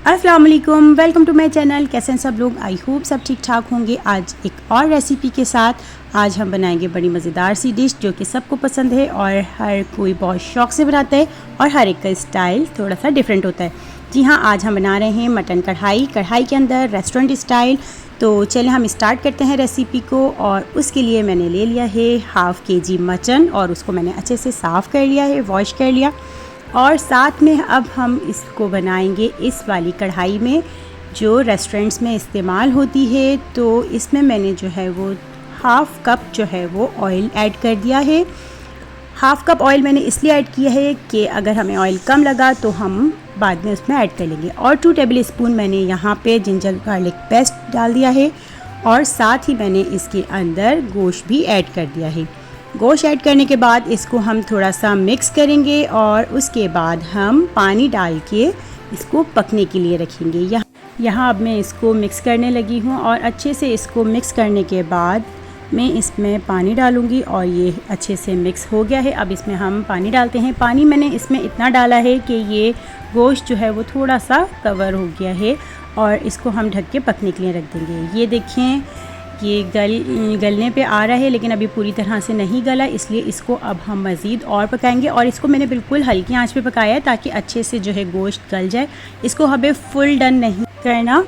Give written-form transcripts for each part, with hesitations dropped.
अस्सलाम वालेकुम, welcome to my channel. कैसे हैं सब लोग? आई होप सब ठीक ठाक होंगे। आज एक और रेसिपी के साथ आज हम बनाएंगे बड़ी मज़ेदार सी डिश जो कि सबको पसंद है और हर कोई बहुत शौक़ से बनाता है और हर एक का स्टाइल थोड़ा सा डिफरेंट होता है। जी हाँ, आज हम बना रहे हैं मटन कढ़ाई के अंदर रेस्टोरेंट स्टाइल। तो चलिए हम स्टार्ट करते हैं रेसिपी को। और उसके लिए मैंने ले लिया है हाफ़ kg मटन और उसको मैंने अच्छे से साफ़ कर लिया है, वॉश कर लिया। और साथ में अब हम इसको बनाएंगे इस वाली कढ़ाई में जो रेस्टोरेंट्स में इस्तेमाल होती है। तो इसमें मैंने जो है वो हाफ़ कप जो है वो ऑयल ऐड कर दिया है। हाफ़ कप ऑयल मैंने इसलिए ऐड किया है कि अगर हमें ऑयल कम लगा तो हम बाद में उसमें ऐड कर लेंगे। और 2 टेबल स्पून मैंने यहाँ पे जिंजर गार्लिक पेस्ट डाल दिया है और साथ ही मैंने इसके अंदर गोश्त भी ऐड कर दिया है। गोश्त ऐड करने के बाद इसको हम थोड़ा सा मिक्स करेंगे और उसके बाद हम पानी डाल के इसको पकने के लिए रखेंगे। यहाँ अब मैं इसको मिक्स करने लगी हूँ और अच्छे से इसको मिक्स करने के बाद मैं इसमें पानी डालूँगी और ये अच्छे से मिक्स हो गया है। अब इसमें हम पानी डालते हैं। पानी मैंने इसमें इतना डाला है कि ये गोश्त जो है वो थोड़ा सा कवर हो गया है और इसको हम ढक के पकने के लिए रख देंगे। ये देखें, ये गलने पे आ रहा है लेकिन अभी पूरी तरह से नहीं गला, इसलिए इसको अब हम मज़ीद और पकाएंगे। और इसको मैंने बिल्कुल हल्की आंच पे पकाया है ताकि अच्छे से जो है गोश्त गल जाए। इसको हमें फुल डन नहीं करना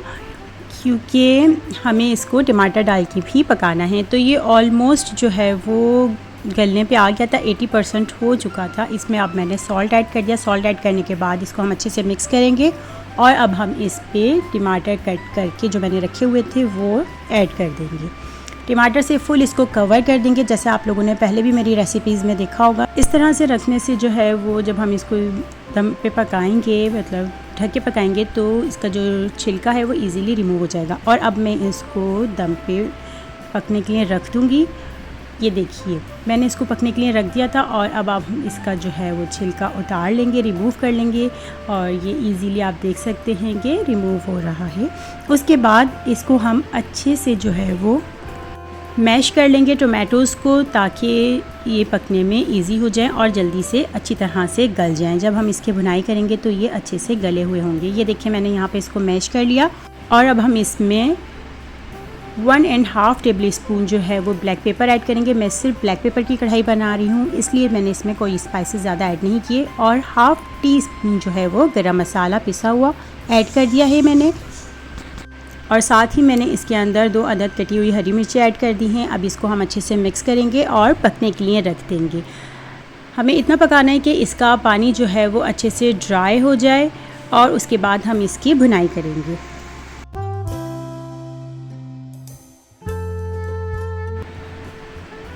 क्योंकि हमें इसको टमाटर डाल के भी पकाना है। तो ये ऑलमोस्ट जो है वो गलने पे आ गया था, 80% हो चुका था। इसमें अब मैंने सॉल्ट ऐड कर दिया। सॉल्ट ऐड करने के बाद इसको हम अच्छे से मिक्स करेंगे और अब हम इस पे टमाटर कट करके जो मैंने रखे हुए थे वो ऐड कर देंगे। टमाटर से फुल इसको कवर कर देंगे, जैसे आप लोगों ने पहले भी मेरी रेसिपीज़ में देखा होगा। इस तरह से रखने से जो है वो जब हम इसको दम पे पकाएंगे, मतलब ढक के पकाएंगे, तो इसका जो छिलका है वो इजीली रिमूव हो जाएगा। और अब मैं इसको दम पे पकने के लिए रख दूँगी। ये देखिए, मैंने इसको पकने के लिए रख दिया था और अब हम इसका जो है वो छिलका उतार लेंगे, रिमूव कर लेंगे और ये इजीली आप देख सकते हैं कि रिमूव हो रहा है। उसके बाद इसको हम अच्छे से जो है वो मैश कर लेंगे टोमेटोज़ को, ताकि ये पकने में इजी हो जाए और जल्दी से अच्छी तरह से गल जाएं। जब हम इसकी भुनाई करेंगे तो ये अच्छे से गले हुए होंगे। ये देखिए, मैंने यहाँ पे इसको मैश कर लिया और अब हम इसमें 1.5 टेबल स्पून जो है वो ब्लैक पेपर ऐड करेंगे। मैं सिर्फ ब्लैक पेपर की कढ़ाई बना रही हूँ, इसलिए मैंने इसमें कोई स्पाइसेस ज़्यादा ऐड नहीं किए। और हाफ़ टी स्पून जो है वो गरम मसाला पिसा हुआ ऐड कर दिया है मैंने। और साथ ही मैंने इसके अंदर 2 अदद कटी हुई हरी मिर्ची ऐड कर दी हैं। अब इसको हम अच्छे से मिक्स करेंगे और पकने के लिए रख देंगे। हमें इतना पकाना है कि इसका पानी जो है वो अच्छे से ड्राई हो जाए और उसके बाद हम इसकी भुनाई करेंगे।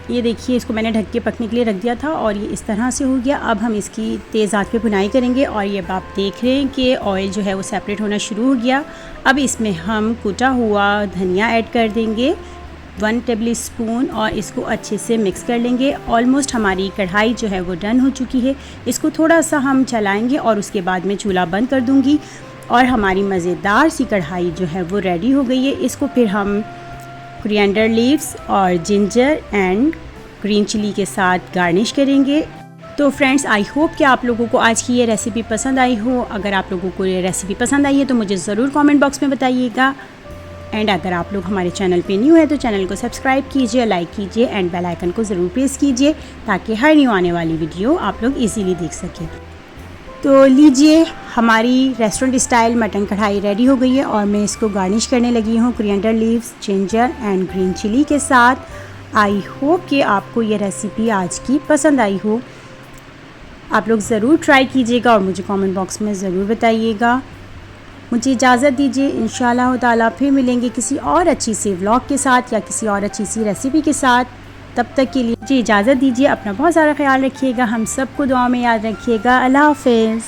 ये देखिए, इसको मैंने ढक के पकने के लिए रख दिया था और ये इस तरह से हो गया। अब हम इसकी तेज़ आंच पे भुनाई करेंगे और ये आप देख रहे हैं कि ऑयल जो है वो सेपरेट होना शुरू हो गया। अब इसमें हम कुटा हुआ धनिया ऐड कर देंगे 1 टेबल स्पून और इसको अच्छे से मिक्स कर लेंगे। ऑलमोस्ट हमारी कढ़ाई जो है वो डन हो चुकी है। इसको थोड़ा सा हम चलाएँगे और उसके बाद मैं चूल्हा बंद कर दूँगी और हमारी मज़ेदार सी कढ़ाई जो है वो रेडी हो गई है। इसको फिर हम कोरिएंडर लीव्स और जिंजर एंड ग्रीन चिली के साथ गार्निश करेंगे। तो फ्रेंड्स, आई होप कि आप लोगों को आज की ये रेसिपी पसंद आई हो। अगर आप लोगों को ये रेसिपी पसंद आई है तो मुझे ज़रूर कमेंट बॉक्स में बताइएगा। एंड अगर आप लोग हमारे चैनल पे न्यू है तो चैनल को सब्सक्राइब कीजिए, लाइक कीजिए एंड बेल आइकन को ज़रूर प्रेस कीजिए ताकि हर न्यू आने वाली वीडियो आप लोग ईज़िली देख सकें। तो लीजिए, हमारी रेस्टोरेंट स्टाइल मटन कढ़ाई रेडी हो गई है और मैं इसको गार्निश करने लगी हूँ coriander leaves, ginger and green chilli के साथ। आई होप कि आपको ये रेसिपी आज की पसंद आई हो। आप लोग ज़रूर ट्राई कीजिएगा और मुझे कमेंट बॉक्स में ज़रूर बताइएगा। मुझे इजाज़त दीजिए, इंशाअल्लाह ताला फिर मिलेंगे किसी और अच्छी सी व्लॉग के साथ या किसी और अच्छी सी रेसिपी के साथ। तब तक के लिए मुझे इजाज़त दीजिए। अपना बहुत सारा ख्याल रखिएगा, हम सबको दुआ में याद रखिएगा। अल्लाह हाफ़िज़।